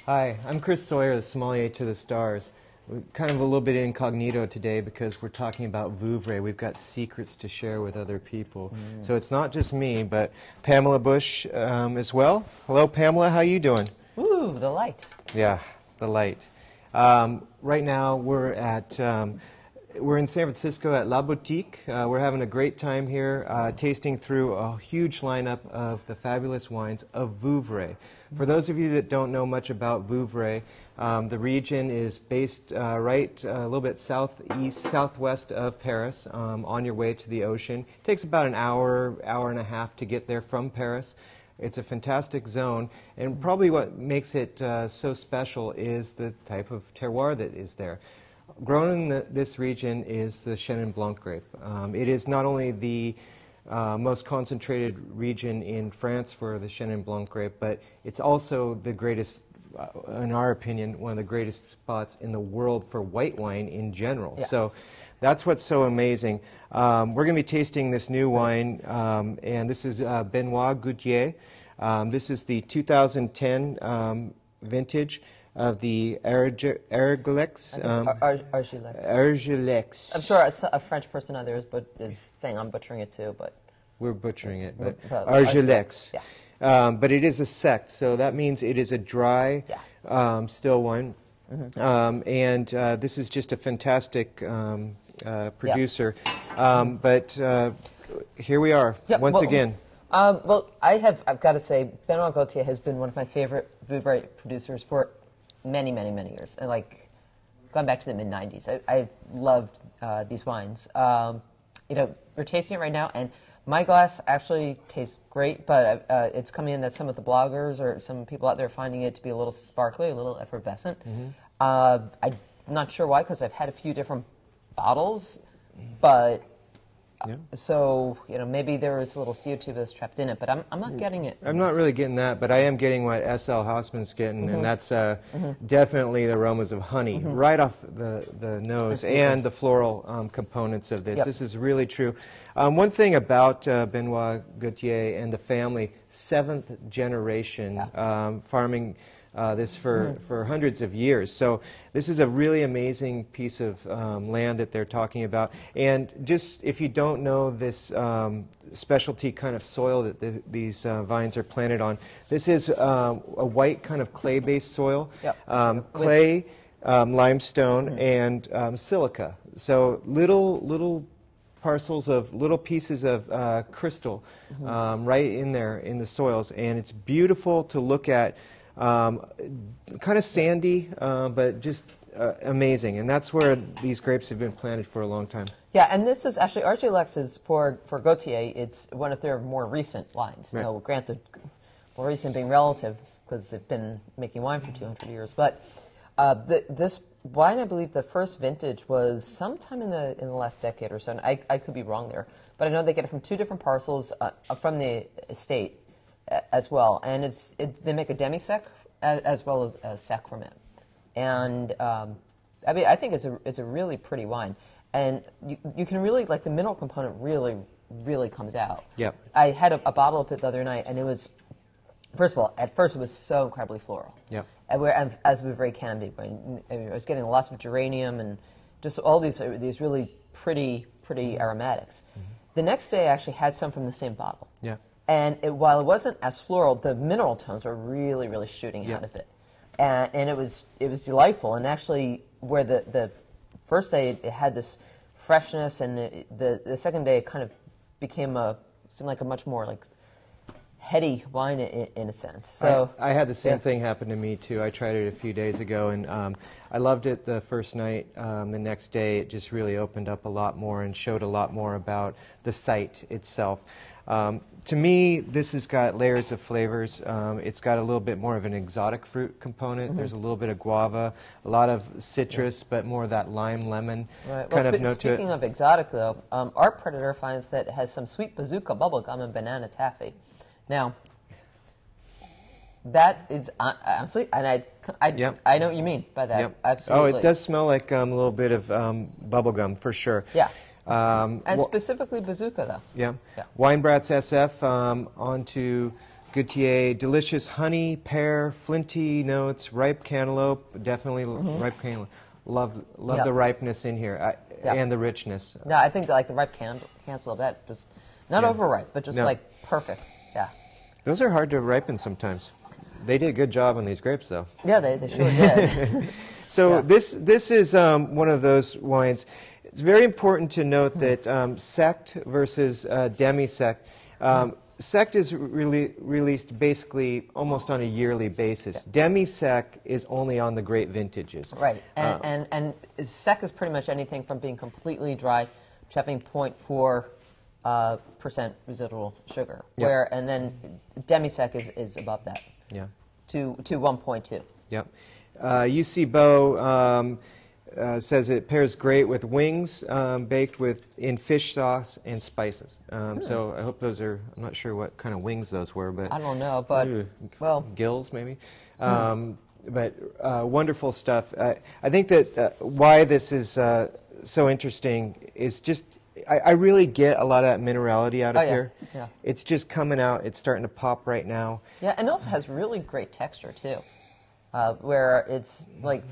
Hi, I'm Chris Sawyer, the Sommelier to the Stars. We're kind of a little bit incognito today because we're talking about Vouvray. We've got secrets to share with other people. So it's not just me, but Pamela Busch as well. Hello, Pamela. How you doing? Ooh, the light. Yeah, the light. Right now we're in San Francisco at La Boutique. We're having a great time here, tasting through a huge lineup of the fabulous wines of Vouvray. For those of you that don't know much about Vouvray, the region is based right a little bit southwest of Paris, on your way to the ocean. It takes about an hour and a half to get there from Paris. It's a fantastic zone, and probably what makes it so special is the type of terroir that is there. Grown in this region is the Chenin Blanc grape. It is not only the most concentrated region in France for the Chenin Blanc grape, but it's also the greatest, in our opinion, one of the greatest spots in the world for white wine in general. Yeah. So that's what's so amazing. We're going to be tasting this new wine, and this is Benoit Goutier. This is the 2010 vintage of the Argilex. Argilex. I'm sure a French person out there is saying I'm butchering it too, but we're butchering it. But Argilex. Yeah. But it is a sect, so that means it is a dry, still wine. And this is just a fantastic producer. But here we are once again. Well, I've got to say, Benoit Goutier has been one of my favorite Vouvray producers for many, many, many years. And like, going back to the mid-90s, I've loved these wines. You know, we're tasting it right now, and my glass actually tastes great, but it's coming in that some of the bloggers or some people out there are finding it to be a little sparkly, a little effervescent. I'm not sure why, because I've had a few different bottles, but so, you know, maybe there is a little CO2 that's trapped in it, but I'm not getting it. I'm not really getting that, but I am getting what S.L. Hausman's getting, and that's definitely the aromas of honey right off the nose. Absolutely. And the floral components of this. This is really true. One thing about Benoit Goutier and the family, 7th generation farming this for hundreds of years. So this is a really amazing piece of land that they're talking about. And just if you don't know this specialty kind of soil that these vines are planted on, this is a white kind of clay-based soil, clay, limestone, and silica. So little parcels of little pieces of crystal right in there in the soils, and it's beautiful to look at. Kind of sandy, but just amazing. And that's where these grapes have been planted for a long time. Yeah, and this is actually, Argilex is, for Gautier, it's one of their more recent wines. Right. Now, granted, more recent being relative, because they've been making wine for 200 years. But this wine, I believe, the first vintage was sometime in the last decade or so. And I could be wrong there. But I know they get it from 2 different parcels from the estate as well, and they make a demi-sec as well as a sec from it, and I mean, I think it's a really pretty wine, and you can really, like, the mineral component really comes out. Yep. I had a bottle of it the other night, and it was, first of all, at first it was so incredibly floral. Yep. As Vouvray can be. I was getting lots of geranium and just all these really pretty aromatics. The next day I actually had some from the same bottle. Yeah. And while it wasn't as floral, the mineral tones were really shooting out of it, and it was delightful. And actually, where the first day it had this freshness, and the second day it kind of seemed like a much more like heady wine in a sense. So I had the same thing happen to me too. I tried it a few days ago, and I loved it the first night. The next day it just really opened up a lot more and showed a lot more about the site itself. To me, this has got layers of flavors. It's got a little bit more of an exotic fruit component. There's a little bit of guava, a lot of citrus, but more of that lime lemon kind of note to it. Speaking of exotic, though, our Predator finds that it has some sweet bazooka bubblegum and banana taffy. Now, that is honestly, and I know what you mean by that. Absolutely. Oh, it does smell like a little bit of bubblegum for sure. Yeah. And specifically bazooka, though. Yeah. Weinbratz SF onto Gautier, delicious honey, pear, flinty notes, ripe cantaloupe, definitely ripe cantaloupe. Love the ripeness in here and the richness. No, I think like the ripe cantaloupe, that just, not overripe, but just like perfect. Yeah. Those are hard to ripen sometimes. They did a good job on these grapes, though. Yeah, they sure did. So this is one of those wines. It's very important to note that sect versus demi-sect. Sect is released basically almost on a yearly basis. Demi-sec is only on the great vintages. Right, and sec is pretty much anything from being completely dry to having 0.4% residual sugar. Yep. And then demi-sec is above that. Yeah. To 1.2. Yep. UC Beau says it pairs great with wings baked in fish sauce and spices. So I hope those are, I'm not sure what kind of wings those were, but I don't know, but well, gills maybe. But wonderful stuff. I think that why this is so interesting is just I really get a lot of that minerality out of here. Yeah. It's just coming out. It's starting to pop right now. Yeah, and also has really great texture too, where it's like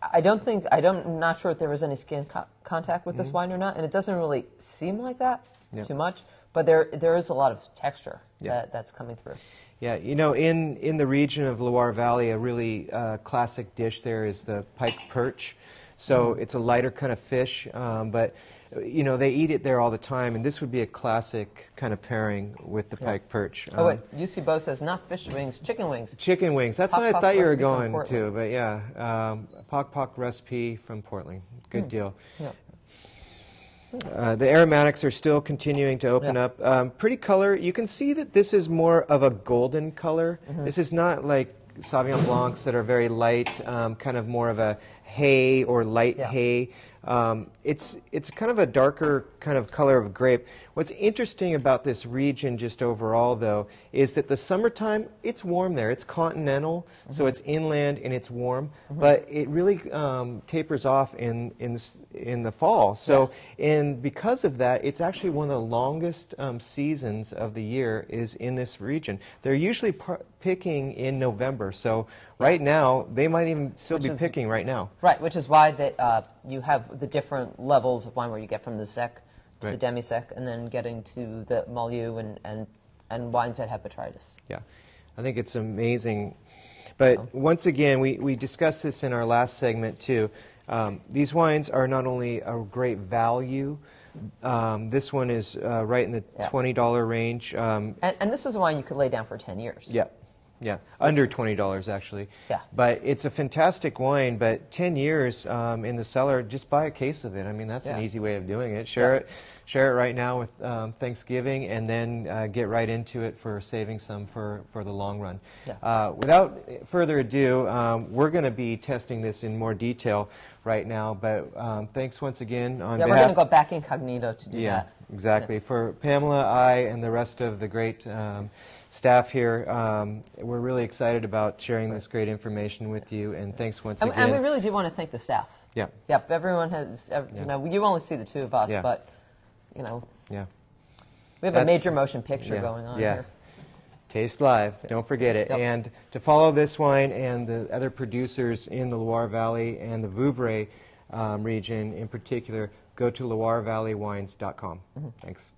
I'm not sure if there was any skin contact with this wine or not, and it doesn't really seem like that too much. But there is a lot of texture that's coming through. Yeah, you know, in the region of Loire Valley, a really classic dish there is the pike perch. So it's a lighter kind of fish, but you know they eat it there all the time, and this would be a classic kind of pairing with the pike perch. Oh wait, UC Beau says not fish wings, chicken wings. Chicken wings. That's what I thought you were going to, but yeah, Pok Pok recipe from Portland. Good deal. Yeah. The aromatics are still continuing to open up. Pretty color. You can see that this is more of a golden color. This is not like Sauvignon Blancs that are very light, kind of more of a hay or light hay. It's kind of a darker kind of color of grape. What's interesting about this region just overall, though, is that the summertime, it's warm there. It's continental, so it's inland and it's warm, but it really tapers off in the fall. So, and because of that, it's actually one of the longest seasons of the year is in this region. They're usually picking in November, so right now, they might even still be picking right now. Right, which is why you have the different levels of wine where you get from the sec to the demi-sec, and then getting to the Milieu and wines that have botrytis. Yeah, I think it's amazing. But once again, we discussed this in our last segment too. These wines are not only a great value, this one is right in the $20 range. And this is a wine you could lay down for 10 years. Yeah. Yeah, under $20 actually. Yeah. But it's a fantastic wine, but 10 years in the cellar, just buy a case of it. I mean, that's an easy way of doing it. Share it right now with Thanksgiving, and then get right into it for saving some for the long run. Yeah. Without further ado, we're going to be testing this in more detail right now, but thanks once again on behalf... we're going to go back incognito to do that. Yeah, exactly. For Pamela, I, and the rest of the great staff here, we're really excited about sharing this great information with you, and thanks once again. And we really do want to thank the staff. Yeah. Yep, everyone has, you know, you only see the two of us, but, you know, we have a major motion picture going on here. Taste Live, don't forget it. And to follow this wine and the other producers in the Loire Valley and the Vouvray region in particular, go to loirevalleywines.com. Thanks.